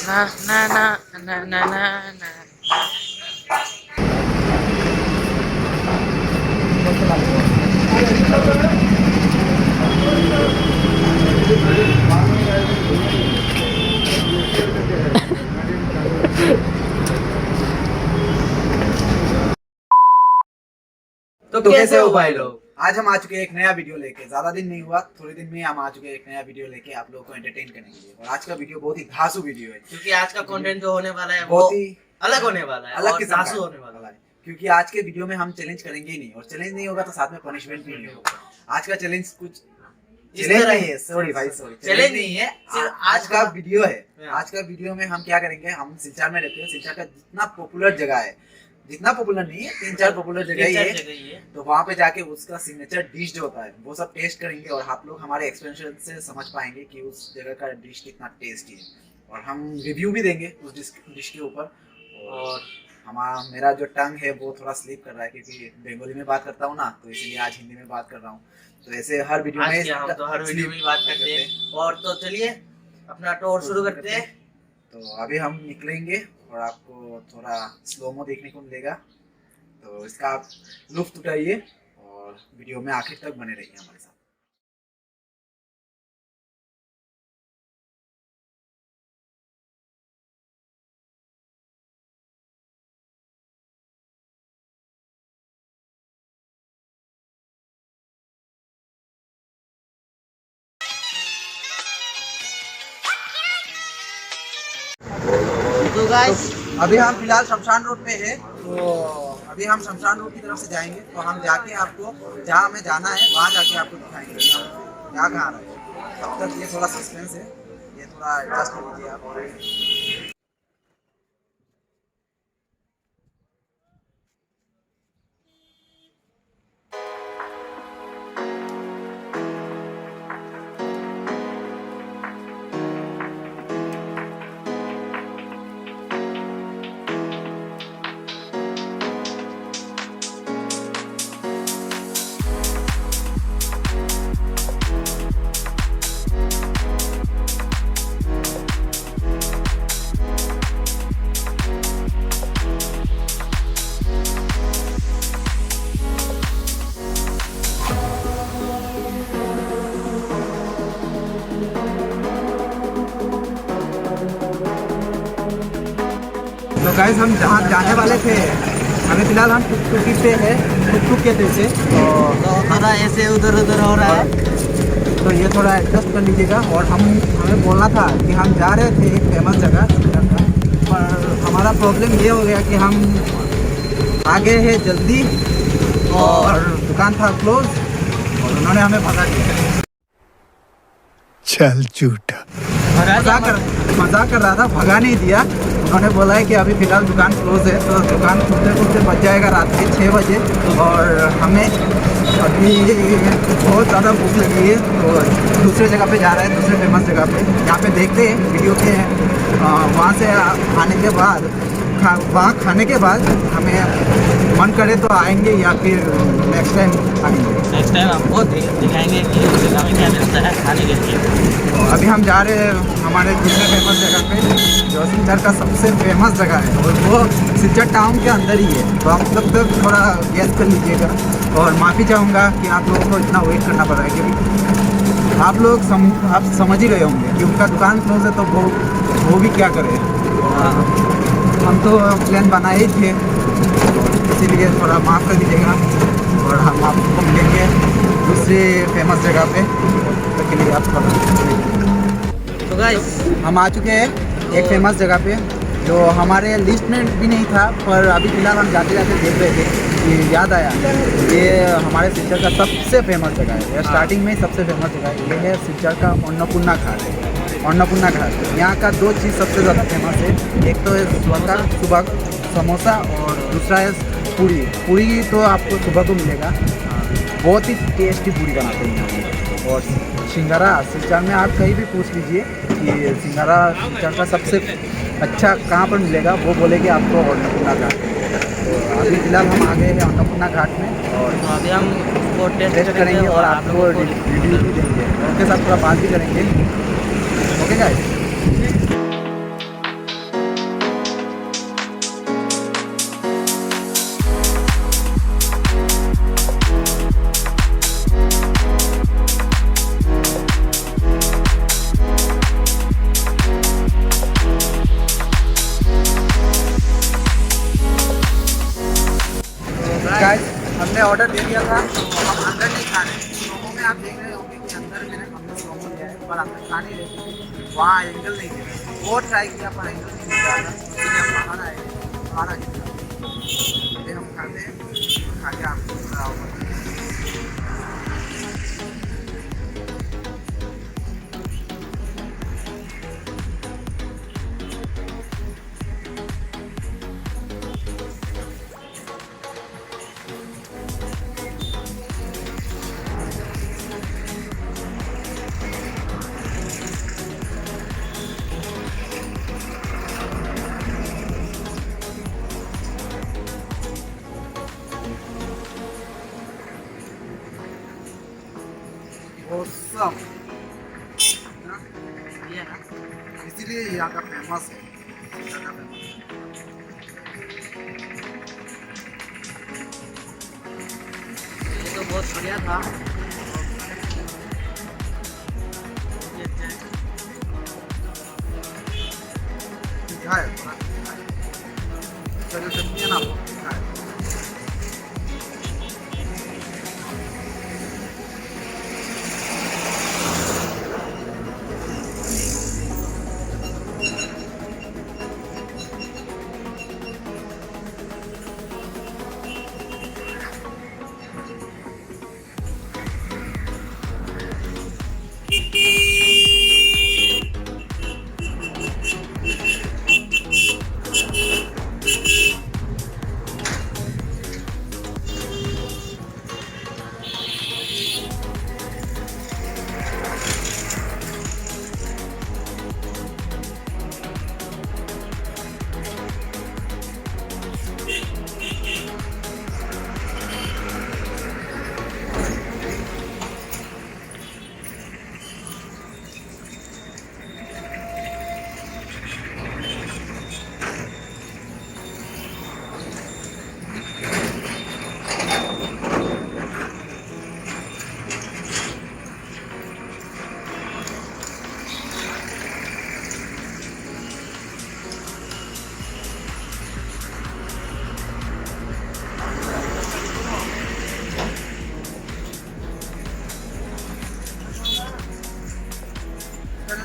ना ना ना ना ना ना ना। तो कैसे हो भाई लोग। आज हम आ चुके हैं एक नया वीडियो लेके। ज्यादा दिन नहीं हुआ, थोड़े दिन में हम आ चुके हैं एक नया वीडियो लेके आप लोगों को एंटरटेन करने के लिए। और आज का वीडियो बहुत ही धांसू वीडियो है, क्योंकि आज का कंटेंट जो होने वाला है वो बहुत ही अलग होने वाला है, अलग और किस्म धांसू का होने वाला है। क्योंकि आज के वीडियो में हम चैलेंज करेंगे ही नहीं, और चैलेंज नहीं होगा तो साथ में पनिशमेंट भी नहीं होगा। आज का चैलेंज कुछ चैलेंज नहीं है, सॉरी भाई सॉरी, चैलेंज नहीं है, सिर्फ आज का वीडियो है। हाँ। आज का वीडियो में हम क्या करेंगे, हम सिलचर में रहते हैं। सिलचर का जितना पॉपुलर जगह है, जितना पॉपुलर नहीं है, 3-4 पॉपुलर जगह ही है, तो वहाँ पे जाके उसका सिग्नेचर डिश जो होता है वो सब टेस्ट करेंगे। और आप लोग हमारे एक्सपीरियंस से समझ पाएंगे कि उस जगह का डिश कितना टेस्टी है। और हम रिव्यू भी देंगे उस डिश के ऊपर। और हमारा मेरा जो टंग है वो थोड़ा स्लिप कर रहा है, क्योंकि बंगाली में बात करता हूँ ना, तो इसीलिए आज हिंदी में बात कर रहा हूँ। तो ऐसे हर वीडियो में हम तो हर वीडियो में बात करते हैं। और तो चलिए अपना टूर शुरू करते हैं। तो अभी हम निकलेंगे और आपको थोड़ा स्लोमो देखने को मिलेगा, तो इसका आप लुत्फ उठाइए और वीडियो में आखिर तक बने रहिए हमारे साथ। तो गाइस अभी हम फिलहाल शमशान रोड पे है, तो अभी हम शमशान रोड की तरफ से जाएंगे। तो हम जाके आपको जहाँ हमें जाना है वहाँ जाके आपको दिखाएंगे हम क्या कहाँ रहे हैं। तब तक ये थोड़ा सस्पेंस है, ये थोड़ा एडजस्ट कर लीजिए आप। तो गाइस हम जहाँ जाने वाले थे, अभी फिलहाल हम टुकटुकी पे है, टुकटुक के पे से। तो थोड़ा ऐसे उधर उधर हो रहा है, तो ये थोड़ा एडजस्ट कर लीजिएगा। और हमें बोलना था कि हम जा रहे थे एक फेमस जगह, पर हमारा प्रॉब्लम ये हो गया कि हम आगे है जल्दी और दुकान था क्लोज, और उन्होंने हमें भगा दिया। चल झूठा। मजाक कर रहा था, भगा नहीं दिया। उन्होंने बोला है कि अभी फ़िलहाल दुकान क्लोज है, तो दुकान खुलते खुलते बच जाएगा रात के 6 बजे। और हमें अभी बहुत ज़्यादा भूख लगी है, तो दूसरे जगह पे जा रहे हैं, दूसरे फेमस जगह पे। यहाँ पे देखते हैं वीडियो के वहाँ से आने के बाद वहाँ खाने के बाद हमें मन करे तो आएंगे, या फिर नेक्स्ट टाइम आएंगे। नेक्स्ट टाइम आपको दिखाएंगे कि उस जगह में क्या मिलता है खाने के लिए। तो अभी हम जा रहे हैं हमारे दूसरे फेमस जगह पे, जो सिलचर का सबसे फेमस जगह है, और वो सिलचर टाउन के अंदर ही है। तो आप तब तक थोड़ा गैस कर लीजिएगा, और माफ़ी चाहूँगा कि आप लोगों को इतना वेट करना पड़ रहा है, क्योंकि आप लोग आप समझ ही गए होंगे कि उनका दुकान क्लोज है, तो वो भी क्या करें। हम तो प्लान बनाए ही थे, इसीलिए थोड़ा माफ़ कर दीजिएगा। और हम आपको मिलेंगे दूसरे फेमस जगह पे, तो के लिए आप थोड़ा। तो गाइस हम आ चुके हैं एक फेमस जगह पे, जो हमारे लिस्ट में भी नहीं था, पर अभी फ़िलहाल हम जाते जाते देख रहे थे कि याद आया, ये हमारे सिलचर का सबसे फेमस जगह है। ये स्टार्टिंग में ही सबसे फेमस जगह है। ये है सिलचर का अन्नपूर्णा घाट। अन्नपूर्णा घाट यहाँ का 2 चीज़ सबसे ज़्यादा फेमस है। एक तो है सुबह समोसा, और दूसरा है पूरी तो आपको सुबह को मिलेगा। बहुत ही टेस्टी पूरी बनाते हैं यहाँ पे। और सिंघारा सिलचर में आप कहीं भी पूछ लीजिए कि सिंघारा सिलचर का सबसे अच्छा कहाँ पर मिलेगा, वो बोलेंगे आपको अन्नपूर्णा घाट। तो अभी फिलहाल हम आ गए हैं अन्नपूर्णा घाट में, और तो अभी हम उसको टेस्ट करेंगे और आपको रिव्यू भी देंगे, उनके साथ थोड़ा बात भी करेंगे। Okay guys. हमने ऑर्डर दे दिया था तो हम अंदर नहीं खा रहे। मोमो में आप देख रहे होंगे कि अंदर हमने मोमो लिया है पर अंदर खा नहीं रहे थे, वहाँ एंगल नहीं थे, वो ट्राई किया पर एंगल नहीं मिल रहा था, इसलिए हम बाहर आए, बाहर आ गया। फिर हम खाते हैं, खा के आपको बताऊंगा। Awesome. ये ना इसीलिए यहाँ का फेमस है। ये तो बहुत बढ़िया था। ये अच्छा है। तीखा है थोड़ा, तीखा है। इसका जो चटनी है ना वो तीखा है।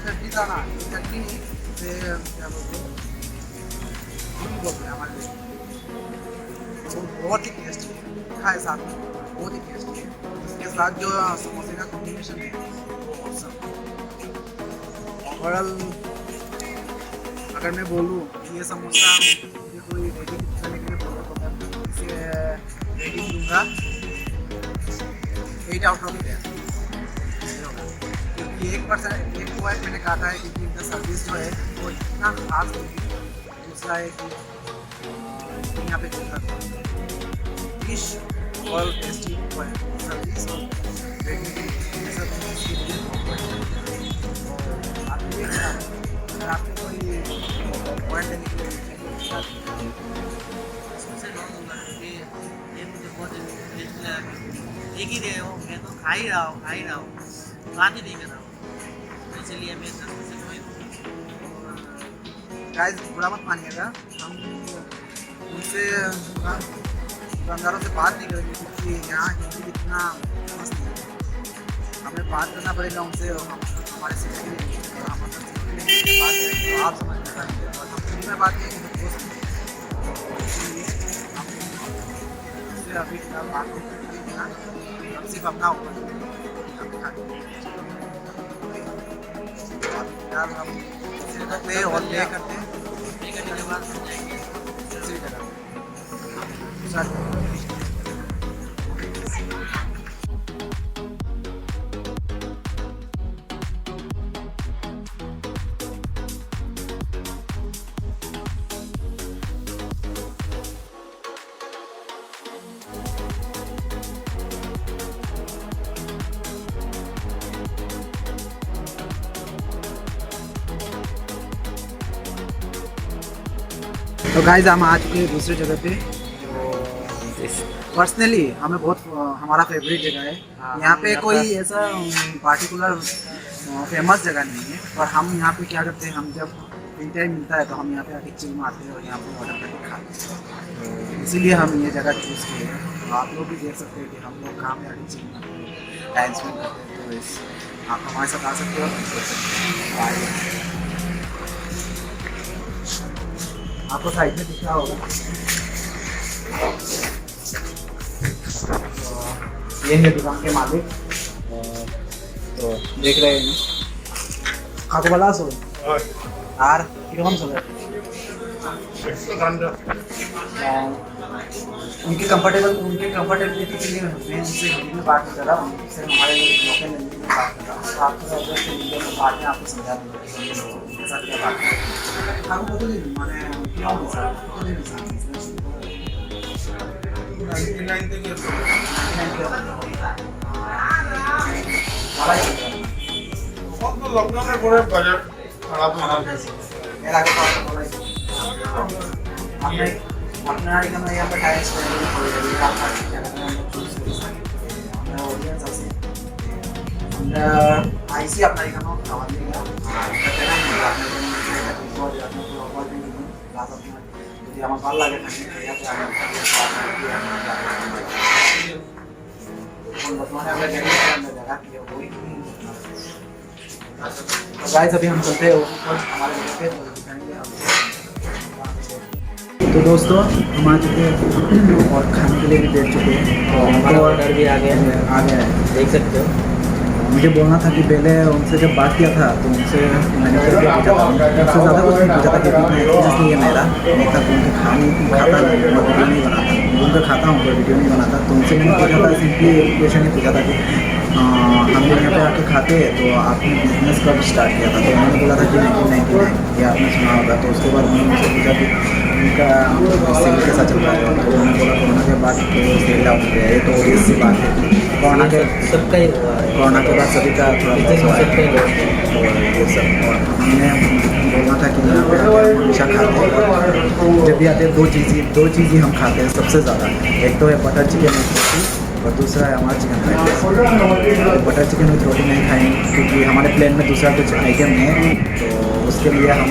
चटनी दाना चटनी से क्या बोलते हैं, हम बोलते हैं हमारे लिए बहुत ही टेस्टी है, खाए साथ में बहुत ही टेस्टी है। इसके साथ जो समोसे का कॉम्बिनेशन है वो awesome। ओवरऑल अगर मैं बोलूँ कि ये समोसा ये कोई रेटिंग करने के लिए बोलूँ तो मैं इसे रेटिंग दूंगा 8 आउट ऑफ 10। क्योंकि 1% एक पॉइंट मैंने कहा था है क्योंकि इनका सर्विस जो है वो इतना खास नहीं है। दूसरा है कि यहाँ पे डिश और टेस्टी सर्विस और रेटिंग सब इसके लिए अगर आपको कोई पॉइंट देने के लिए सबसे नौ दूंगा। ये मुझे बहुत टेस्टी लगा। एक ही दे हो, मैं तो खा ही रहा हूँ बात ही नहीं कर रहा हूँ, इसलिए मैं 10 में से 9 ही दूंगा। गाइस बुरा मत मानिएगा, हम उनसे दुकानदारों से बात नहीं करेंगे क्योंकि यहाँ हिंदी इतना मस्त नहीं है। हमें बात करना पड़ेगा उनसे, हमारे सिटी में बात करेंगे तो आप समझ में आएंगे और हम हिंदी में बात करेंगे तो दोस्त इसलिए हम उनसे अभी फिलहाल बात नहीं करेंगे ना, हम सिर्फ अपना ऊपर फिलहाल हम पे और पे करते हैं एक घंटे के बाद हम जाएंगे दूसरी जगह। तो गाइस हम आ चुके हैं दूसरी जगह पे जो पर्सनली हमें बहुत हमारा फेवरेट जगह है। यहाँ पे कोई ऐसा पार्टिकुलर फेमस जगह नहीं है, पर हम यहाँ पे क्या करते हैं, हम जब फ्री टाइम मिलता है तो हम यहाँ पे आके चिल मारते हैं और यहाँ पे ऑर्डर करके खाते हैं, इसीलिए हम ये जगह चूज़ किए हैं। आप लोग भी देख सकते हैं कि हम लोग कहाँ पे आगे टाइम स्पेंड करते हैं, तो इस आप हमारे साथ आ सकते हो और देख सकते हैं। आपको साइड में दिख रहा होगा, तो ये है दुकान के मालिक। तो देख रहे हैं आपको बला सो यार किरम सो उनके कंफर्टेबिलिटी के लिए मैं उनसे हिंदी में बात कर रहा हूँ, उनसे हमारे लोकल लैंग्वेज में बात कर रहा हूँ। तो आपको अगर से इंडिया में बात में आपको समझा दूँगा उनके साथ क्या बात है। आपको पता नहीं मैंने क्यों লকডাউনের পরে বাজার খারাপ এর আগে আপনি আপনার এখানে यहाँ पे टाइम स्पेंड করে আমরা অডিয়েন্স আছে, আমরা আইসি আপনার এখানে খাবার দিয়ে যদি আমার ভালো লাগে बर्तमान अगर जगह की वही गाइस अभी हम चलते हैं हमारे जगह पे दिखाएंगे आपको। तो दोस्तों हम आ चुके हैं और खाने के लिए भी बैठ चुके हैं, तो हमारा ऑर्डर भी आ गया है देख सकते हो। मुझे बोलना था कि पहले उनसे जब बात किया था तो उनसे मैंने पूछा था, उनसे ज़्यादा कुछ नहीं पूछा था कि इतना एक्सपीरियंस नहीं है मेरा, नहीं था तो उनके खाने खाता और वीडियो नहीं बनाता, उनका खाता हूँ पर वीडियो नहीं बनाता। तो उनसे मैंने पूछा था, सिंपली एक क्वेश्चन ही पूछा था कि हम लोग यहाँ पे आके खाते हैं तो आपने बिजनेस कब स्टार्ट किया था। तो उन्होंने बोला था कि 1999 ये आपने सुना होगा। तो उसके बाद मैंने उनसे पूछा कि उनका सेल कैसा चल रहा है, तो उन्होंने बोला कोरोना के बाद तो सेल डाउन हो गया। ये तो ऑब्वियस सी बात है, कोरोना के सबका ही हुआ है, कोरोना के बाद सभी का थोड़ा सबका ही हुआ है। और ये सब। और हमने बोलना था कि यहाँ पे हम हमेशा खाते हैं, और जब भी आते हैं दो चीज़ ही हम खाते हैं सबसे ज़्यादा। एक तो है बटर चिकन विथ रोटी और दूसरा है हमारा चिकन फ्राइड राइस। तो बटर चिकन विथ रोटी नहीं खाएंगे क्योंकि हमारे प्लेन में दूसरा कुछ आइटम है, तो उसके लिए हम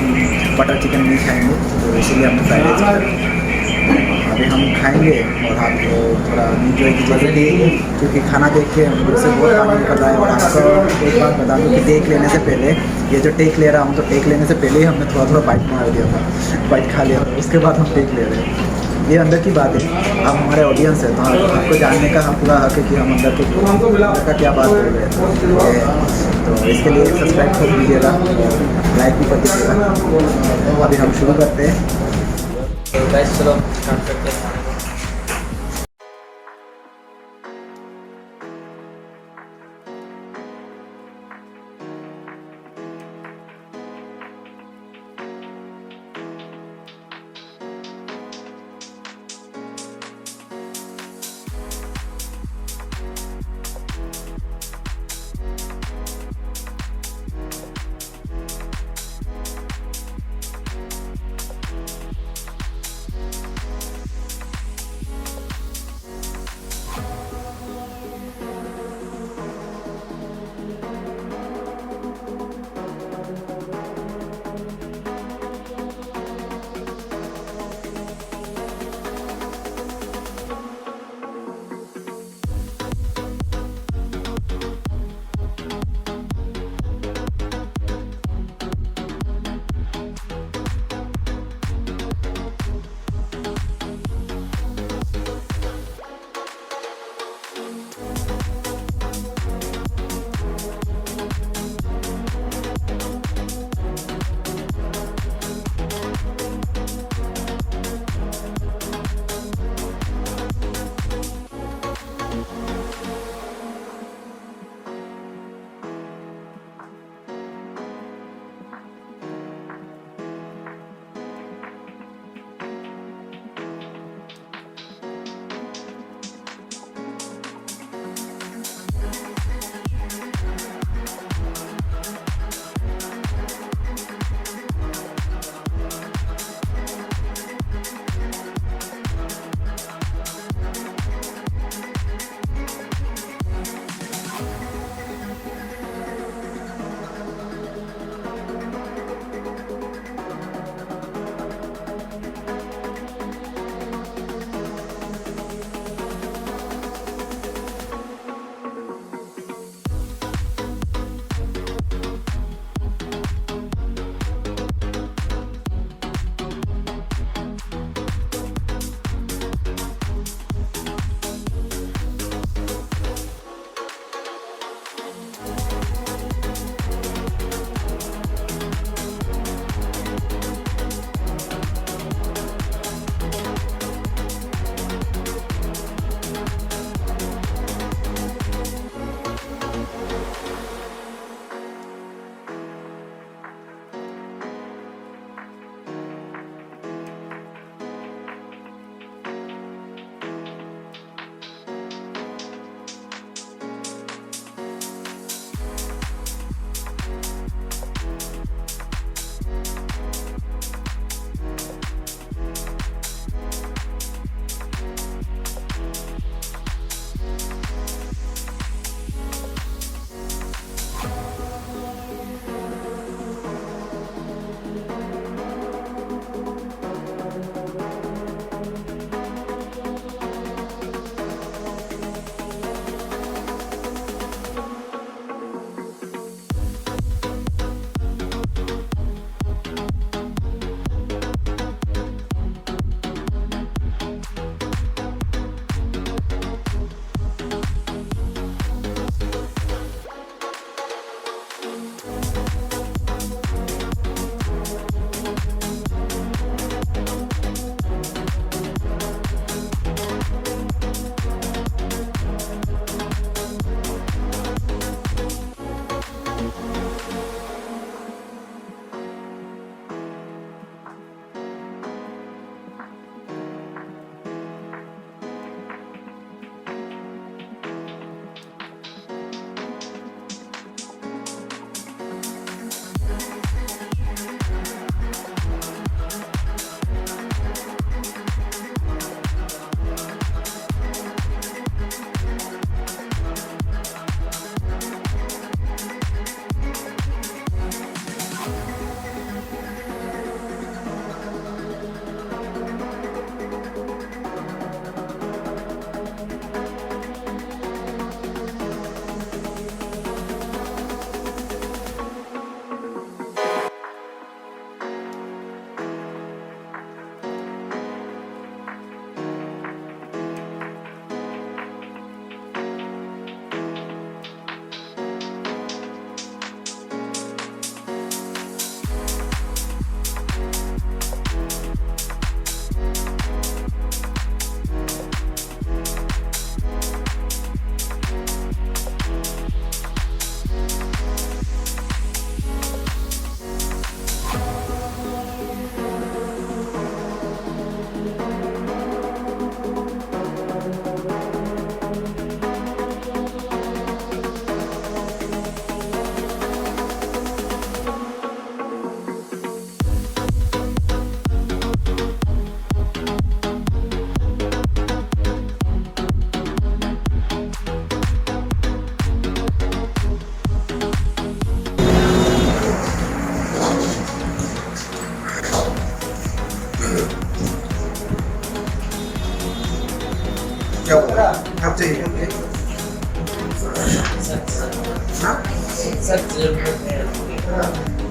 बटर चिकन नहीं खाएंगे, तो इसीलिए हमने फ्राइड राइस खाया। अभी हम खाएंगे और आपको थोड़ा इन्जॉय कीजिए क्योंकि खाना देख के मुझे से बहुत पानी निकल रहा है। और आपको एक बात बता दूँ कि टेक लेने से पहले, ये जो टेक ले रहा हूँ, तो टेक लेने से पहले ही हमने थोड़ा बाइट मार दिया था, बाइट खा लिया था, उसके बाद हम टेक ले रहे हैं। ये अंदर की बात है, आप हमारे ऑडियंस है तो आपको जानने का हम पूरा हक है कि हम अंदर का क्या बात कर रहे हैं। तो इसके लिए सब्सक्राइब कर दीजिएगा, लाइक भी कर दीजिएगा। अभी हम शुरू करते हैं। तो गाइस चलो स्टार्ट करते हैं।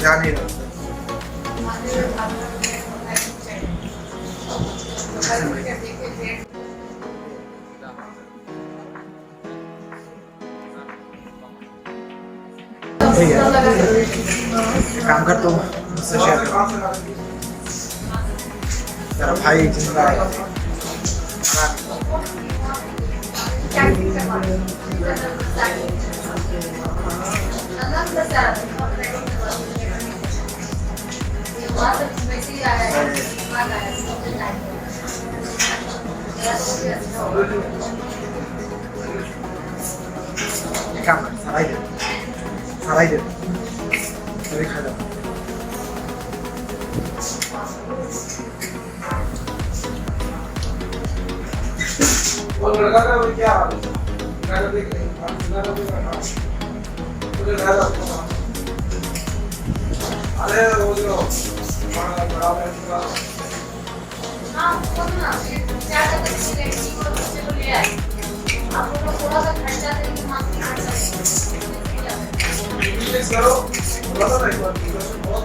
जा नहीं रहा ठीक है, काम कर तो मुझसे शेयर कर। तेरा भाई जिंदा है। काम कर, सारा ही दे तभी खा जाओ। और लड़का का वो क्या हाल है? लड़का देख ले, लड़का का भी रखा। मुझे लगा था अरे वो जो बड़ा बड़ा हाँ वो ना क्या कहते हैं लड़की को बच्चे को ले आए आप लोग थोड़ा सा खर्चा देंगे मांग खर्चा बिजनेस करो बोला था एक बार बिजनेस बहुत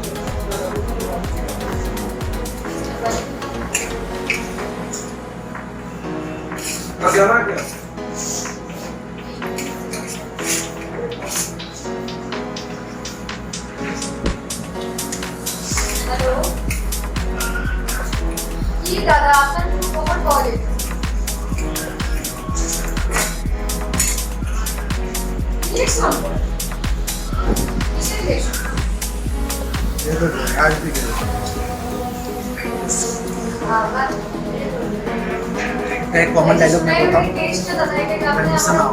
जाना क्या हेलो जी दादा अपन कौन कॉलेज ये सब इसे ये तो आज भी गए। एक कॉमन डायलॉग मैं बताऊं मैं सुनाओ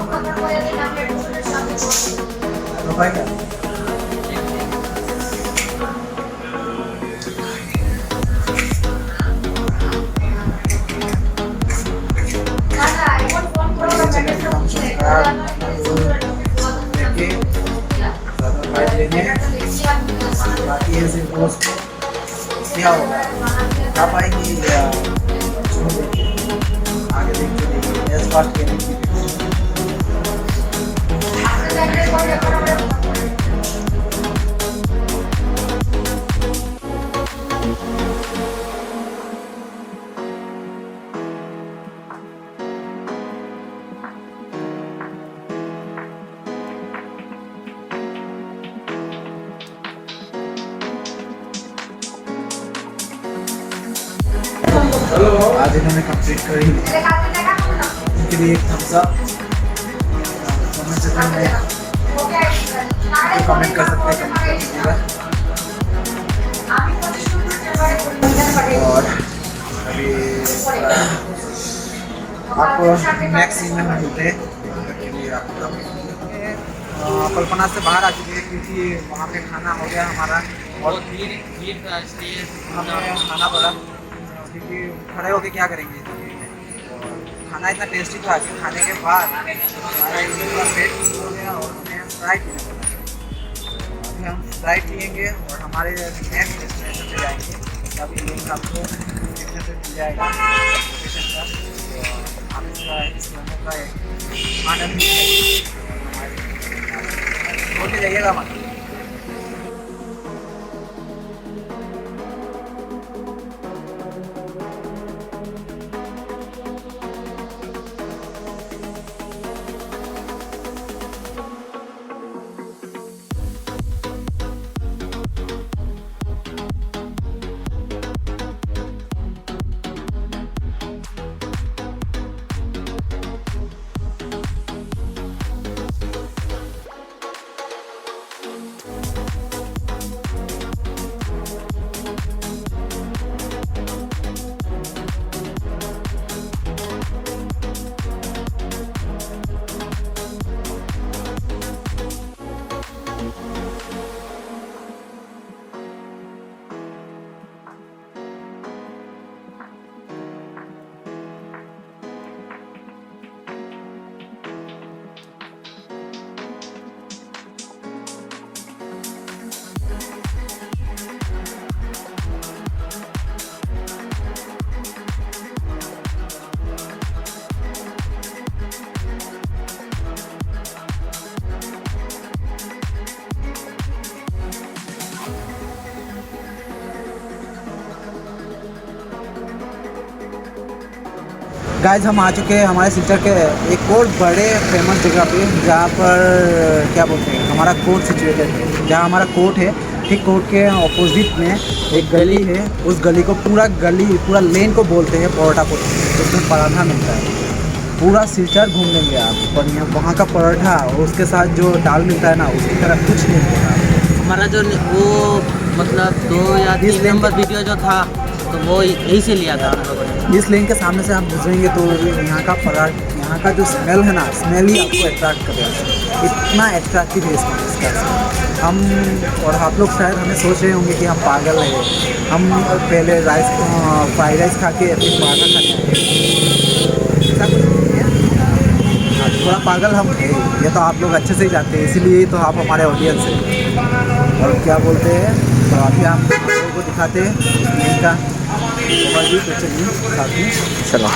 तो भाई क्या बाकी ऐसे दोस्त क्या होगा क्या पाएंगे या आगे देखते इस बात के लिए आज इन्होंने कंप्लीट करी उनके लिए एक थम्स अप कमेंट सेक्शन में कमेंट कर सकते हैं और अभी आपको नेक्स्ट सीन में मिलते हैं कल्पना से बाहर आ चुके हैं क्योंकि वहाँ पे खाना हो गया हमारा और भीड़ था इसलिए हमें खाना पड़ा क्योंकि खड़े होके क्या करेंगे खाना इतना टेस्टी था कि खाने के बाद हमारा पेट हो गया और हमें स्प्राइट पीना पड़ा। अभी हम स्प्राइट पियेंगे और हमारे नेक्स्ट डेस्टिनेशन पे जाएंगे तब लिंक आपको डिस्क्रिप्शन पे मिल जाएगा लोकेशन का तो आप इस लोगों का आनंद बोल के जाइएगा हमारे गाइस हम आ चुके हैं हमारे सिलचर के एक और बड़े फेमस जगह पे, जहाँ पर क्या बोलते हैं हमारा कोर्ट सिचुएटेड है। जहाँ हमारा कोर्ट है, ठीक कोर्ट के ऑपोजिट में एक गली है। उस गली को पूरा लेन को बोलते हैं परोठा कोट। उसमें पराठा मिलता है। पूरा सिलचर घूम लेंगे आप, और यहाँ वहाँ का पराठा और उसके साथ जो दाल मिलता है ना, उसकी तरह कुछ नहीं मिलेगा। हमारा जो वो मतलब 2 या 3 नंबर वीडियो जो था, तो वो यहीं से लिया था हम लोगों ने। इस लेन के सामने से आप गुजरेंगे तो यहाँ का पराठा, यहाँ का जो स्मेल है ना, स्मेल ही आपको अट्रैक्ट करेगा। इतना अट्रैक्टिव है इसका। हम और आप लोग शायद हमें सोच रहे होंगे कि हम पागल हैं, हम पहले फ्राइड राइस खा के फिर पराठा खाने आए। ऐसा कुछ नहीं है, थोड़ा पागल हम हैं, ये तो आप लोग अच्छे से ही जानते हैं, इसीलिए तो आप हमारे ऑडियंस हैं। और क्या बोलते हैं, तो अभी हम लोगों को दिखाते हैं लेन का ओवरव्यू। तो चलिए साथ में चलो।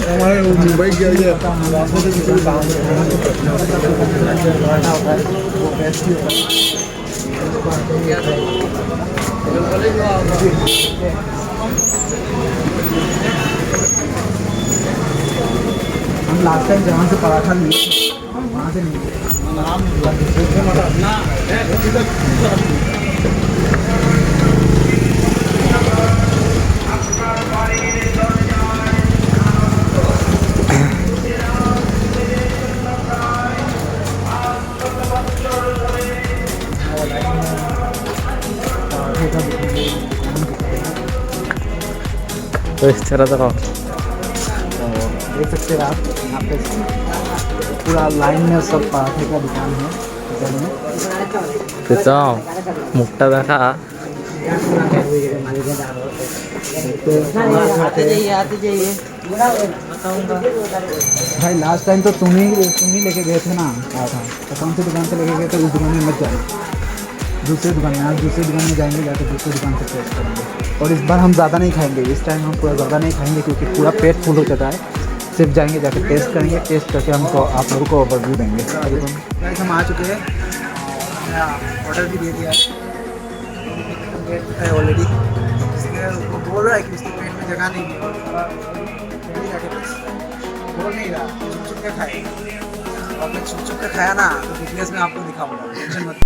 हमारे मुंबई गया हम लास्ट टाइम जहाँ से पराठा लिए वहाँ से नहीं तो इस तरह तो देख सकते हैं आप, यहाँ पे पूरा लाइन में सब पराठे का दुकान है इधर में। 그죠? 먹다가 भाई लास्ट टाइम तो तुम ही लेके गए थे ना पराठा, तो कौन सी दुकान से लेके गए थे? उस दुकान में मत जाओ, दूसरी दुकान में। आज दूसरी दुकान में जाएंगे, जाकर दूसरी दुकान से टेस्ट करेंगे। और इस बार हम ज़्यादा नहीं खाएंगे, इस टाइम हम पूरा ज़्यादा नहीं खाएंगे क्योंकि पूरा पेट फुल हो चुका है। सिर्फ जाएंगे, जाकर टेस्ट करेंगे, टेस्ट करके हमको आप लोगों को ओवरव्यू देंगे। गाइस हम आ चुके हैं, ऑर्डर भी दे दिया है ऑलरेडी। वो बोल रहा है कि उसके पेट में जगह नहीं है, बोल नहीं रहा, छुप के खाए। और मैं छुप के खाया ना, तो बिजनेस में आपको दिखाऊंगा, टेंशन मत।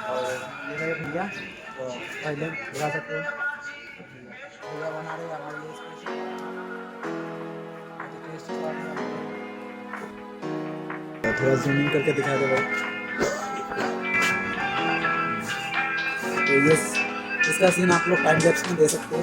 और ये मेरे भैया, तो पहले बुला सकते हो, भैया बना रहे हैं हमारे लिए स्पेशल। थोड़ा जूम इन करके दिखा दो भाई। तो ये इसका सीन आप लोग टाइम लैप्स में दे सकते हो।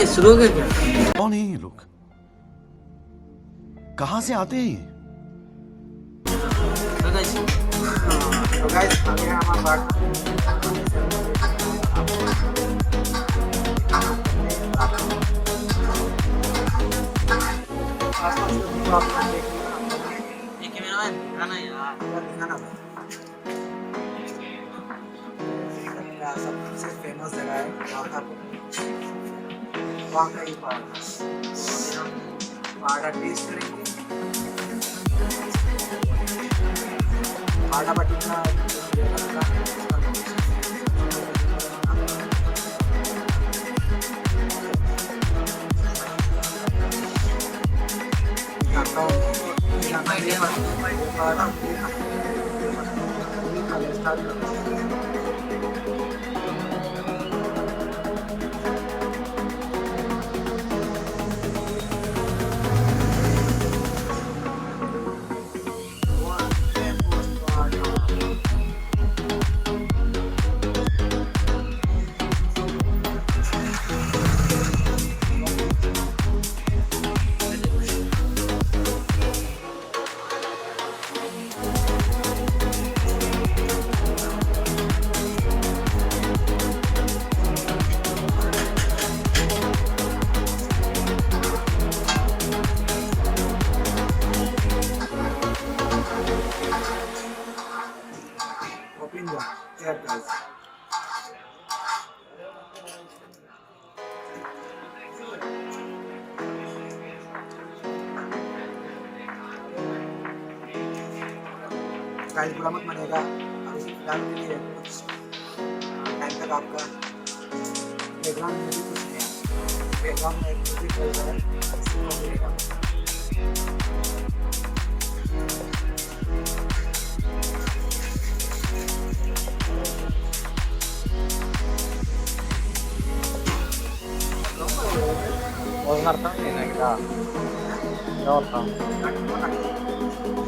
शुरू हो गया क्या? कौन है ये लोग? कहां से आते हैं ये? तो गाइस अभी हमारा बात सबसे फेमस जगह है वहाँ का ही पाड़ा टेस्ट करेंगे। पाड़ा बाटी का गाइस बुरा मत मानिएगा, अभी फिलहाल के लिए कुछ टाइम तक आपका बैकग्राउंड में भी कुछ नहीं है, बैकग्राउंड में एक म्यूजिक चल रहा है, सुनना मिलेगा।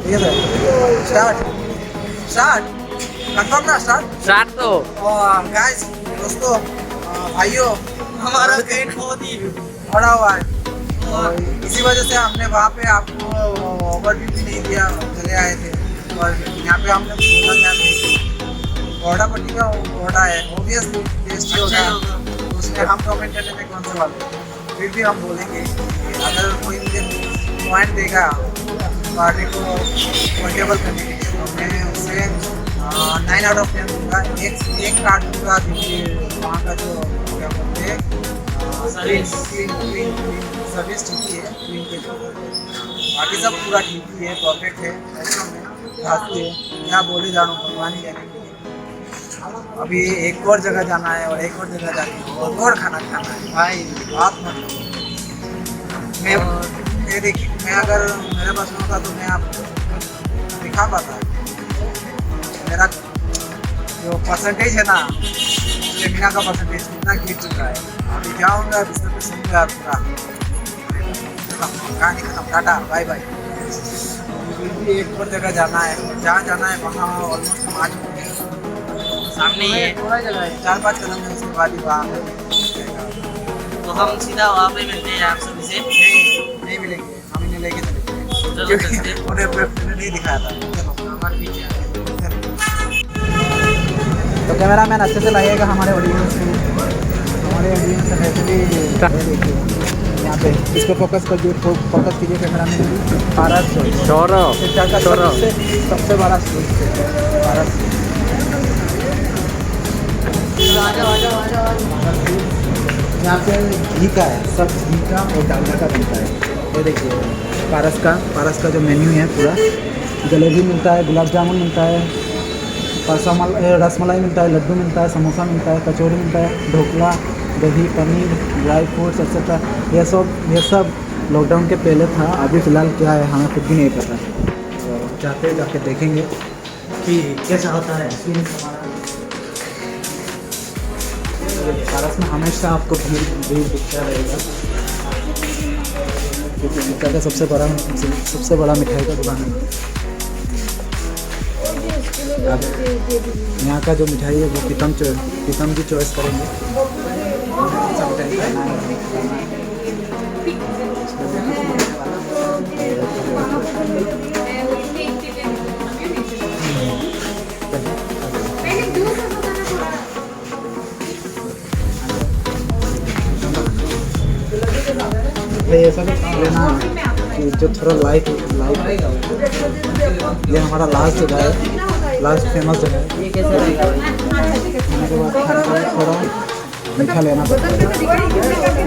ठीक है सर, स्टार्ट कंफर्म ना स्टार्ट तो गाइस दोस्तों भाइयों हमारा पेट बहुत ही बड़ा हुआ है और इसी वजह से हमने वहाँ पे आपको ओवरव्यू भी नहीं दिया, चले आए थे और यहाँ पे हमने बोला क्या घोड़ा पट्टी का घोड़ा है ऑब्वियसली टेस्टी होगा, तो उसमें हम कमेंट करने में कौन से वाले, फिर भी हम बोलेंगे अगर कोई मुझे पॉइंट देगा पार्टी को पोर्टेबल करने के लिए तो मैं उसे 9 आउट ऑफ 10 दूंगा। एक कार्ड दूंगा क्योंकि वहाँ का जो क्या बोलते हैं सर्विस ठीक ही है, क्लीन के बाकी सब पूरा ठीक ही है, परफेक्ट है, ऐसा में धातु है, क्या बोले जानो भगवान ही जाने के लिए। अभी एक और जगह जाना है और एक और जगह जाके और खाना खाना है भाई, बात मत लो। मैं देखिए, मैं अगर मेरे पास होता तो मैं आपको दिखा पाता, मेरा जो परसेंटेज है ना, स्टेमिना का परसेंटेज कितना गिर चुका है। अभी जाऊँगा बिस्तर पे सुनूंगा पूरा, कहानी खत्म, टाटा बाय बाय। एक और जगह जाना है, जहाँ जाना है वहाँ ऑलमोस्ट 5 मिनट सामने ही है, थोड़ा जगह है, 4-5 कदम है, उसके बाद ही वहाँ तो हम सीधा वहाँ पे मिलते हैं आप सभी से। नहीं मिलेंगे, हम इन्हें लेके चलेंगे चलो क्योंकि चलते हैं। उन्हें नहीं दिखाया था। हमारे पीछे आ गए। तो कैमरा मैन अच्छे से लाइएगा हमारे ऑडियंस में, हमारे ऑडियंस स्पेशली यहाँ पे इस पर फोकस कर दीजिए, फोकस कीजिए कैमरा मैन। पारस शिक्षा का सबसे बड़ा स्कूल है पारस। यहाँ पे घी का है, सब घी का और डालडा का बनता है। ये देखिए पारस का जो मेन्यू है पूरा, जलेबी मिलता है, गुलाब जामुन मिलता है, रसमलाई मिलता है, लड्डू मिलता है, समोसा मिलता है, कचौड़ी मिलता है, ढोकला, दही, पनीर, ड्राई फ्रूट्स एक्सेट्रा। ये सब लॉकडाउन के पहले था, अभी फ़िलहाल क्या है हमें खुद भी नहीं पता, तो जाके देखेंगे कि कैसा होता है एक्सपीरियंस हमारा। पारस में हमेशा आपको भीड़ दिखता रहेगा क्योंकि मिठाई का सबसे बड़ा मिठाई का दुकान है। अब यहाँ का जो मिठाई है वो पीतम की चॉइस करेंगे। ऐसा लेना कि जो थोड़ा लाइट, ये हमारा लास्ट जगह है, लास्ट फेमस जगह है। ये कैसे रहेगा? थोड़ा मीठा लेना पड़ता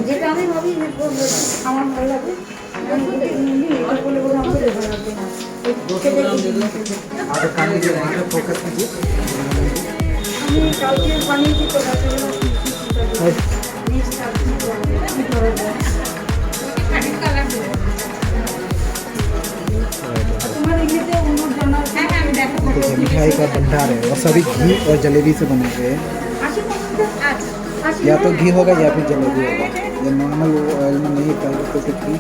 যেটা আমি ভাবি আমার ভালো লাগে आप एक काम कीजिए वहाँ पे फोकस कीजिए আমি কালকে বানিয়েছি তো তোমার এমনিতে অন্য জানার আমি দেখো देखिए मिठाई का भंडार है और सभी घी और जलेबी से बने हुए हैं या तो घी होगा या फिर जलेबी होगा ये नॉर्मल ऑयल में नहीं पाएगा तो कुछ भी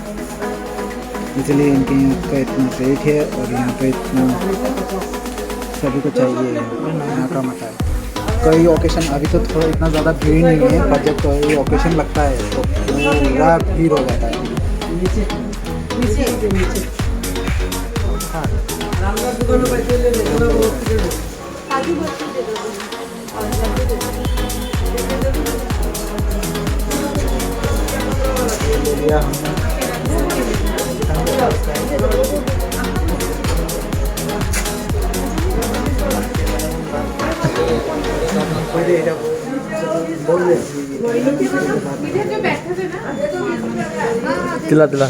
इसलिए इनके यहाँ का इतना रेट है और यहाँ पे इतना सभी को चाहिए यहाँ का मिठाई कोई ओकेशन अभी तो थोड़ा इतना ज़्यादा भीड़ नहीं है पर जब कोई ओकेशन लगता है तो पूरा भीड़ हो जाता है लिया हमने तिला तिला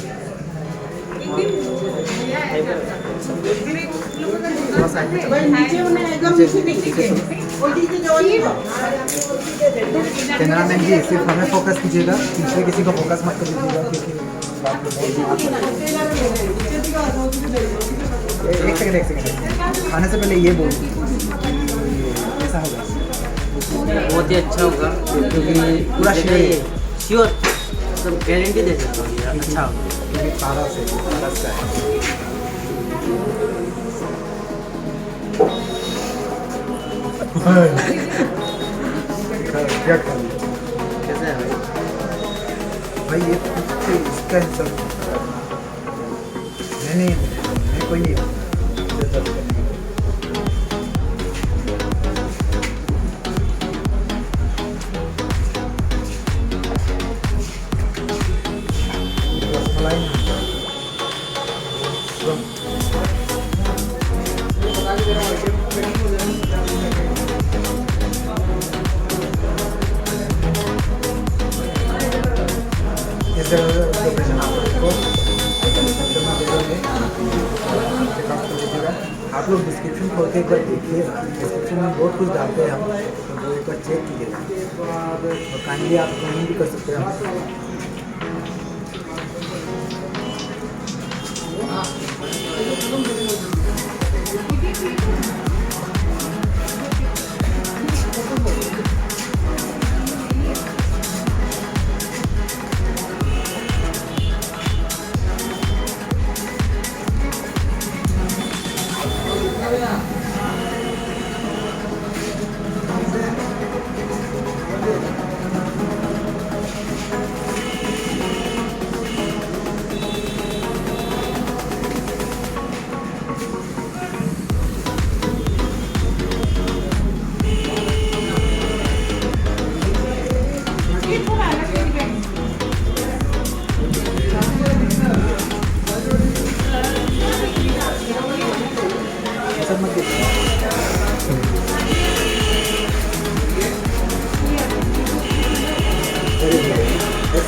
कैमरा मैन जी सिर्फ हमें फोकस कीजिएगा दूसरे किसी को फोकस मत कीजिएगा क्योंकि एक सेकंड खाने से पहले ये बोल ऐसा होगा बहुत ही अच्छा होगा क्योंकि पूरा श्योर सब गारंटी दे सकता हूँ यार, अच्छा होगा। क्योंकि पारस का है क्या कर कैसा है भाई? भाई ये तो इसका हिस्सा नहीं कोई नहीं रसमलाई आप लोग डिस्क्रिप्शन खोल के एक बार देखिए डिस्क्रिप्शन में बहुत कुछ डालते हैं हम तो वो एक बार चेक कीजिएगा और काइंडली आप कमेंट भी कर सकते हैं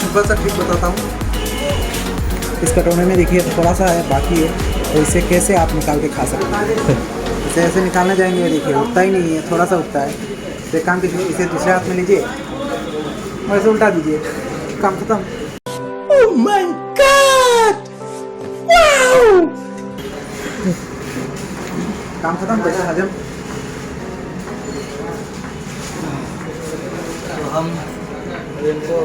सिंपल सा ट्रिक बताता हूँ इस कटोरे में देखिए थोड़ा सा है बाकी है तो इसे कैसे आप निकाल के खा सकते हैं इसे ऐसे निकालने जाएंगे देखिए उठता ही नहीं है थोड़ा सा उठता है तो एक काम कीजिए इसे दूसरे हाथ में लीजिए और इसे उल्टा दीजिए काम खत्म ओह माय गॉड वाओ काम खत्म कैसे हजम तो हम इनको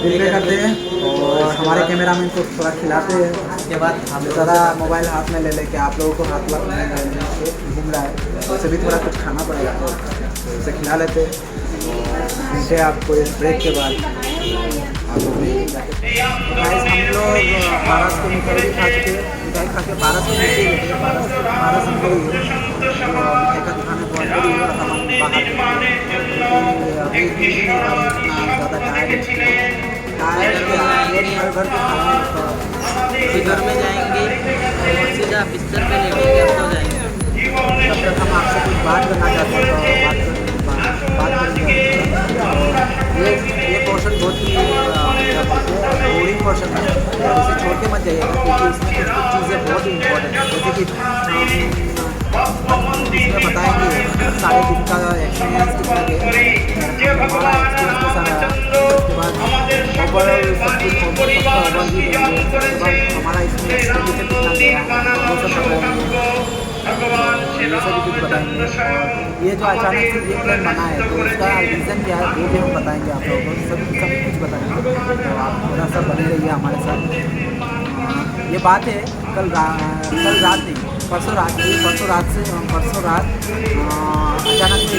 बिल पे करते हैं और हमारे कैमरामैन को थोड़ा खिलाते हैं उसके बाद हम ज़्यादा मोबाइल हाथ में ले लेके आप लोगों को हाथ घूम रहा है उसे भी थोड़ा कुछ खाना पड़ेगा तो उसे खिला लेते हैं मिलते हैं आपको इस ब्रेक के बाद। गाइस हम लोग 12 को मिठाई भी खा चुके हैं, मिठाई खा के 12 को नीचे गए थे। 12 से गई मिठाई का दुकान बहुत बड़ी है, हम बाहर अभी भी ज़्यादा टायर्ड भर के खाना फिर घर में जाएंगे और सीधा बिस्तर पे लेटेंगे, सो जाएंगे। तब तक हम आपसे कुछ बात करना चाहते हैं तो बात करेंगे। ये पोर्शन बहुत ही बोरिंग पोर्शन है, इसे छोड़ के मत जाइएगा क्योंकि इसमें कुछ कुछ चीज़ें बहुत ही इम्पोर्टेंट है, जैसे कि इसमें बताएंगे सारे दिन का एक्सपीरियंस कितना गया, हमारा एक्सपीरियंस कैसा रहा, उसके बाद ओवरऑल सब कुछ ओवरव्यू देंगे, उसके बाद हमारा इसमें एक्सपेंडिचर कितना गया वो सब बताएंगे, ये सभी कुछ बताएंगे। और ये जो अचानक से ये प्लान बना है तो उसका रीज़न क्या है वो भी हम बताएंगे आप लोगों को, सभी कुछ बताएंगे, तो आप थोड़ा सा बने रहिए हमारे साथ। ये बात है कल रात नहीं, परसों रात अचानक से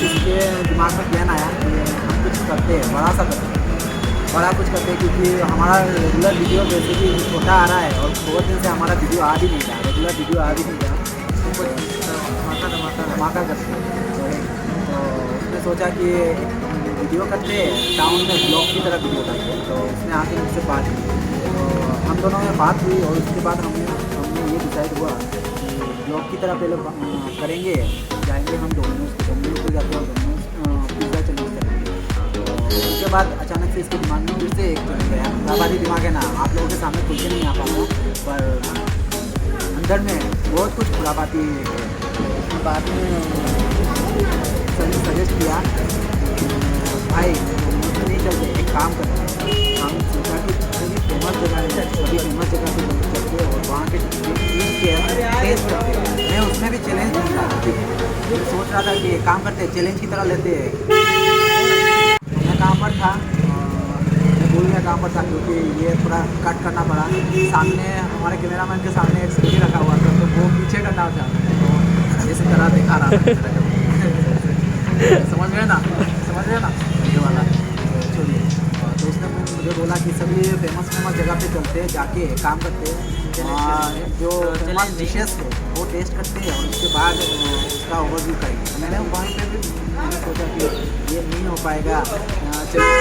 इसके दिमाग में प्लान आया कि हम कुछ करते हैं, बड़ा कुछ करते हैं, क्योंकि हमारा रेगुलर वीडियो जैसे कि छोटा आ रहा है और बहुत दिन से हमारा वीडियो आ भी नहीं रहा, रेगुलर वीडियो आ भी नहीं रहा, तो कुछ धमाका करते हैं। तो उसने सोचा कि वीडियो करते हैं टाउन में ब्लॉग की तरह वीडियो करते हैं, तो उसने आके मुझसे बात की, तो हम दोनों में बात हुई और उसके बाद हमने ये डिसाइड हुआ ब्लॉग की तरह पहले करेंगे, जाएंगे हम डोमिनोज को जाते हैं, डोमिनोज पिज़्ज़ा चैलेंज करेंगे। तो उसके बाद अचानक से इसके दिमाग में फिर से एक चल गया, खुराबादी दिमाग है ना, आप लोगों के सामने खुल के नहीं आ पाऊँगा, पर अंदर में बहुत कुछ खुराबाती है। बाद में सजेस्ट किया भाई मुझे नहीं चलते, एक काम करते हैं, हम सोचा कि सभी फेमस जगह से चलते और वहाँ के टेस्ट करते हैं। मैं उसमें भी चैलेंज नहीं रहा, मैं सोच रहा था कि एक काम करते हैं चैलेंज की तरह लेते हैं। मैं काम पर था, मैं भूल गया काम पर था क्योंकि ये थोड़ा कट करना पड़ा, सामने हमारे कैमरामैन के सामने एक स्कूटी रखा हुआ था तो वो पीछे करना था, तो इस तरह दिखा रहा था समझ गए ना ये वाला। चलिए, तो उसने मुझे बोला कि सभी फेमस जगह पे चलते हैं, जाके काम करते हैं, जो फेमस डिशेस है वो टेस्ट करते हैं और उसके बाद उसका ओवरव्यू करेंगे। तो मैंने वहीं पे भी मैंने सोचा कि ये नहीं हो पाएगा, चलिए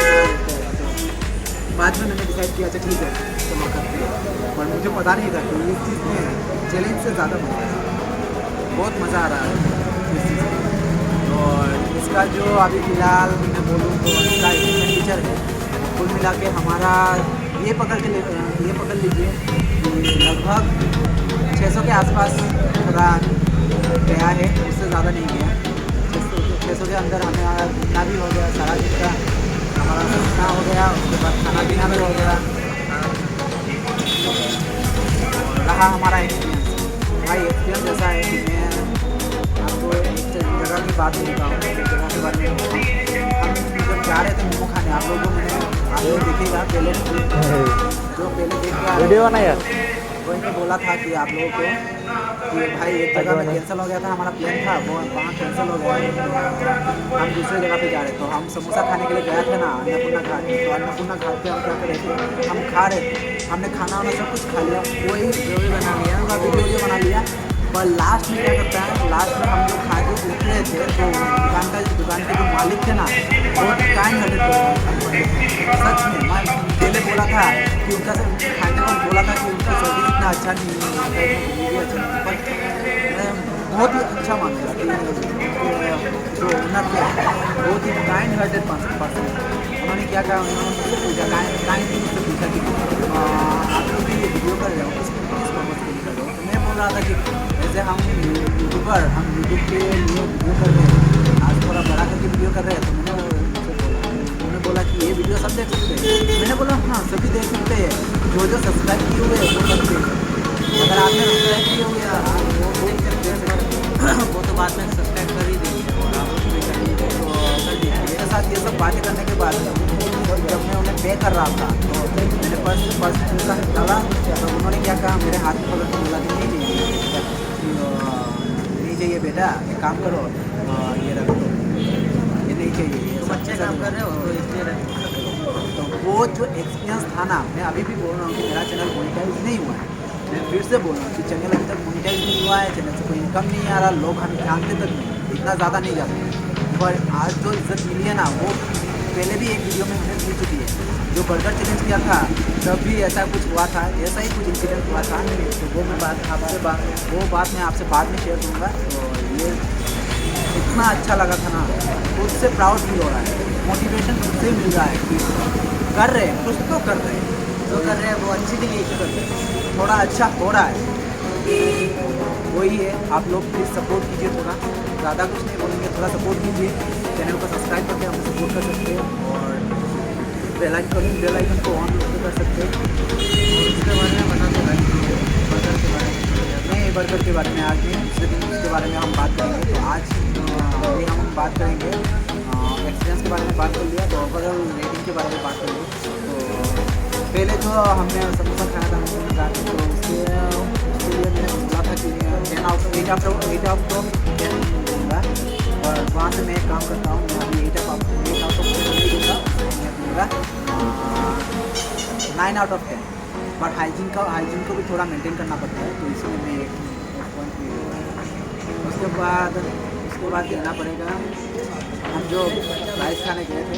बाद में मैंने डिसाइड किया अच्छा ठीक है चलो करते हैं, पर मुझे पता नहीं था कि इस चीज़ में चैलेंज से ज़्यादा मज़ा है, बहुत मज़ा आ रहा है इस चीज़ में। और इसका जो अभी फ़िलहाल मैं बोलूँ तो इसका एक्सपेंडिचर है कुल मिला के हमारा ये पकड़ लीजिए कि लगभग 600 के आसपास थोड़ा गया है, उससे ज़्यादा नहीं गया। 600 के अंदर हमें घूमना भी हो गया, सारा दिन का हमारा घूमना हो गया, उसके बाद खाना पीना भी हो गया, रहा हमारा एक्सपीरियंस। भाई एक्सपीरियंस ऐसा है कि मैं आपको एक जगह की बात बोलता हूँ, जगह के बारे में हम जब जा रहे थे मोमो खाने, आप लोग देखिएगा पहले जो पहले देख के वीडियो बना यार, वहीं पे बोला था कि आप लोगों को कि भाई एक जगह में कैंसिल हो गया था, हमारा प्लान था वो वहाँ कैंसिल हो गया, तो हम दूसरे जगह पे जा रहे, तो हम समोसा खाने के लिए गए थे ना अन्नपूर्णा घाट, तो अन्नपूर्णा घाट पे हम क्या कर रहे थे, हम खा रहे थे, हमने खाना वाना सब कुछ खा लिया, वही वीडियो बना लिया, वीडियो बना लिया, पर लास्ट में क्या करता है, लास्ट में हम लोग खा के उठ रहे थे तो दुकान के जो मालिक थे ना बहुत काइंड हार्टेड थे, सच में मैं पहले बोला था कि उनका खाने को बोला था कि उनका सर्विस इतना अच्छा नहीं है, अच्छा नहीं, पर मैं बहुत ही अच्छा मानूंगा कि जो ओनर थे बहुत ही काइंड हार्टेड पर्सन, उन्होंने क्या कहा, उन्होंने मुझसे पूछा काइंड मुझसे पूछा कि आप लोग भी ये वीडियो कर रहे हो किस पर्पज़ के लिए कर रहे हो, तो मैं बोल रहा था कि जैसे हम यूट्यूब के लिए वीडियो कर रहे हैं, आज थोड़ा बड़ा करके वीडियो कर रहे हैं, तो उन्होंने बोला कि ये वीडियो सब देख सकते हैं, मैंने बोला हाँ सभी देख सकते हैं, जो सब्सक्राइब किए हुए हैं वो सकते हैं, अगर आपने सब्सक्राइब किए हुए हैं वो देख सकते हैं, वो तो बाद में सब्सक्राइब कर ही देंगे और आप उसमें कर दीजिए तो कर दीजिए। मेरे साथ ये सब बातें करने के बाद जब मैं उन्हें पे कर रहा था तो मैंने पर्स डाला, तो उन्होंने क्या कहा, मेरे हाथ में पकड़ के बोला कि नहीं चाहिए बेटा, एक काम करो ये रख दो, ये नहीं है ये तुम अच्छे काम कर रहे हो तो इसलिए तो वो जो एक्सपीरियंस था ना, मैं अभी भी बोल रहा हूँ कि मेरा चैनल मोनिटाइज नहीं हुआ है। मैं फिर से बोल रहा हूँ कि चैनल अभी तक मोनिटाइज नहीं हुआ है, चैनल से कोई इनकम नहीं आ रहा, लोग हमें जानते तक नहीं, इतना ज़्यादा नहीं जानते। पर आज जो इज्जत मिली है ना, वो पहले भी एक वीडियो में हमें मिल चुकी है। जो बर्गर चैलेंज किया था तब भी ऐसा कुछ हुआ था, ऐसा ही कुछ इंसिडेंट हुआ था, तो वो मैं बात मैं आपसे बाद में शेयर करूँगा। तो ये इतना अच्छा लगा था ना, खुद से प्राउड फील हो रहा है, मोटिवेशन खुद से मिल रहा है कि कर रहे हैं, कुछ तो कर रहे हैं, जो कर रहे हैं वो अच्छे के लिए ही कर रहे हैं, थोड़ा अच्छा हो रहा है। वही है, आप लोग प्लीज़ सपोर्ट कीजिए, थोड़ा ज़्यादा कुछ नहीं बोलेंगे, थोड़ा सपोर्ट कीजिए, चैनल को सब्सक्राइब करके हमें सपोर्ट कर सकते हैं और बेल आइकन को ऑन कर सकते हैं। और उसके बारे में बता दो भाई, बर्गर के बारे में नहीं, बर्गर के बारे में आज नहीं, दूसरे दिन उसके बारे में हम बात करेंगे। तो आज अभी हम बात करेंगे एक्सपीरियंस के बारे में बात कर लिया, तो ओवरऑल रेटिंग के बारे में बात कर लिया। तो पहले जो हमने समोसा खाया था हमने कहा, तो उसके लिए मैंने बोला था कि 8 आउट ऑफ 10 दूँगा, और वहाँ से मैं एक काम करता हूँ, मैं अभी 8 आउट ऑफ 10 नहीं दूँगा, मैं दूँगा 9 आउट ऑफ 10। बट हाइजीन को भी थोड़ा मेंटेन करना पड़ता है, तो इसलिए मैं एक पॉइंट नहीं दूँगा। उसके बाद देना पड़ेगा, हम जो राइस खाने गए थे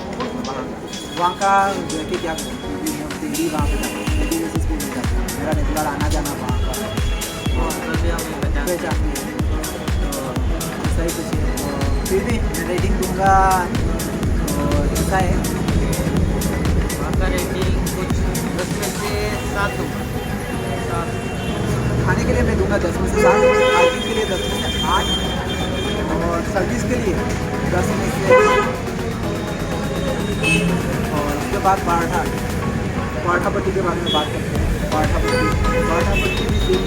वहाँ का देखिए क्या डेली वहाँ पे जाता हूँ, डेली बेसिस पे नहीं जाता, मेरा रेगुलर आना जाना वहाँ का पहचान है, तो ऐसा ही कुछ है। तो फिर भी मैं रेटिंग दूँगा, तो ऐसा है वहाँ का रेटिंग कुछ 10 में से 7 दूँगा। खाने के लिए मैं दूँगा 10 में से 7, हाइजीन के लिए 10 में से 8, और सर्विस के लिए 10 में से। और उसके बाद पराठा पट्टी के बारे में बात करते हैं। पराठा पट्टी भी सेम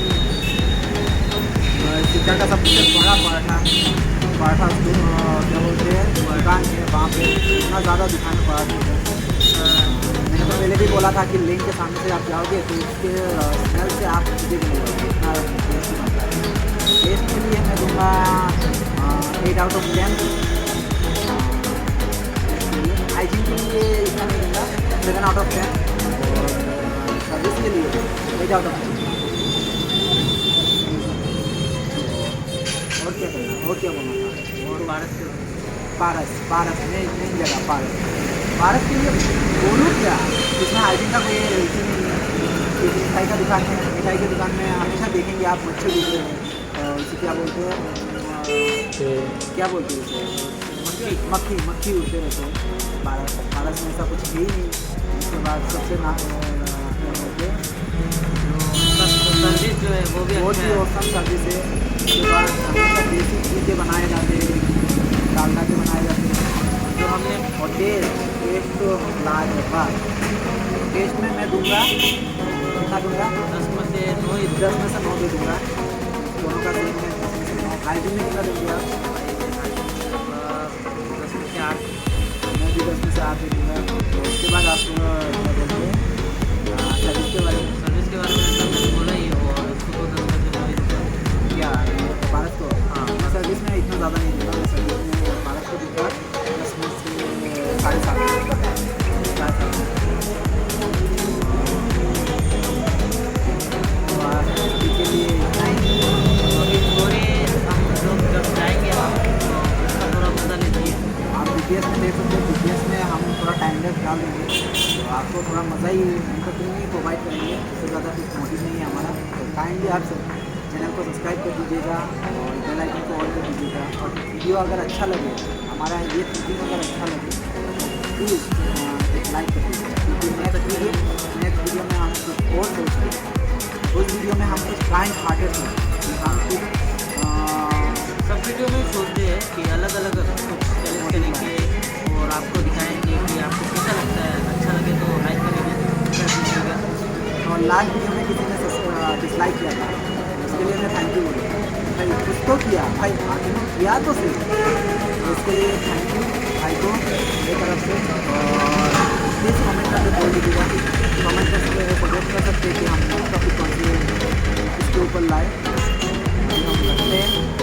चिकन का सबसे बड़ा पराठा उसको क्या बोलते हैं, दुकान है वहाँ पे इतना ज़्यादा दुकान पराठा है। मैंने तो पहले भी बोला था कि लेन के सामने से आप जाओगे तो उसके स्मेल से आप चीज़ें भी नहीं जाओगे, इतना टेस्टी बनता है। टेस्ट के लिए मैं दूँगा 8 आउट ऑफ 10। हाइजीन के लिए इतना नहीं दूँगा, 7 आउट ऑफ 10। और सर्विस के लिए 8 आउट ऑफ 10। और क्या बोलना था? और पारस नहीं जगह पारस के लिए बोलूँ क्या, जिसमें हाइजीन का कोई इशू नहीं है। मिठाई का दुकान है, मिठाई की दुकान में हमेशा देखेंगे आप मच्छर दिख रहे हैं, उसे क्या बोलते हैं उसे मक्खी उसे रहते हैं। पारस में ऐसा कुछ है ही नहीं। उसके बाद सबसे सर्विस जो है वो भी बहुत ही औसम सर्विस है। उसके बाद हमेशा देसी चीज़ें बनाए जाते हैं, डालडा के बनाए जाते हैं जो हमने। और टेस्ट तो लाजवाब। टेस्ट में मैं दूँगा, कितना दूँगा? 10 में से 9 ही 10 में से 9 दे दूँगा। दोनों का सेम है, 10 में से 9। हाइजीन में कितना देंगे आप? 10 में से 8। मैं भी 10 में से 8 दे दूँगा। उसके बाद आप क्या बोलते हैं सर्विस के बारे में? सर्विस के बारे में तो मैंने बोला ही, और उसको तो 10 में से 9 ही दूँगा। क्या भारत को? हाँ, मैं सर्विस में इतना ज़्यादा नहीं दूँगा। मैं सर्विस में भारत को दूँगा 10 में से 7.5। के लिए इतना ही। अभी थोड़े हम लोग जब जाएंगे तो उसका थोड़ा मजा लीजिए। आप BTS में देख सकते हैं, BTS में हम थोड़ा टाइम लेस डाल देंगे तो आपको थोड़ा मज़ा ही एंटरटेनमेंट प्रोवाइड करेंगे। उससे ज़्यादा कुछ मोटिव नहीं है हमारा। तो काइंडली आप सब चैनल को सब्सक्राइब कर दीजिएगा और बेल आइकन को ऑन कर दीजिएगा। और वीडियो अगर अच्छा लगे, हमारा ये थिंकिंग अगर अच्छा लगे तो प्लीज़ एक लाइक कर दीजिएगा, क्योंकि नेक्स्ट वीडियो में हम कुछ और सोच रहे हैं। उस वीडियो में हम कुछ काइंड हार्टेड हैं कि हम कुछ सब वीडियो में सोचते हैं कि अलग अलग कुछ चैलेंज करेंगे और आपको दिखाएंगे कि आपको कैसा लगता है। अच्छा लगे तो लाइक करेंगे, कर दीजिएगा। और लास्ट वीडियो में किसी ने डिसलाइक किया था, उसके लिए मैं थैंक यू बोलूँगा। भाई कुछ तो किया, भाई आपने किया तो सही, इसके लिए थैंक यू भाई को मेरी तरफ से। और प्लीज़ कमेंट करके बोल दीजिएगा, कमेंट करके सजेस्ट कर सकते हैं कि हम नेक्स्ट टॉपिक कौन से इसके ऊपर लाए। हम रखते हैं।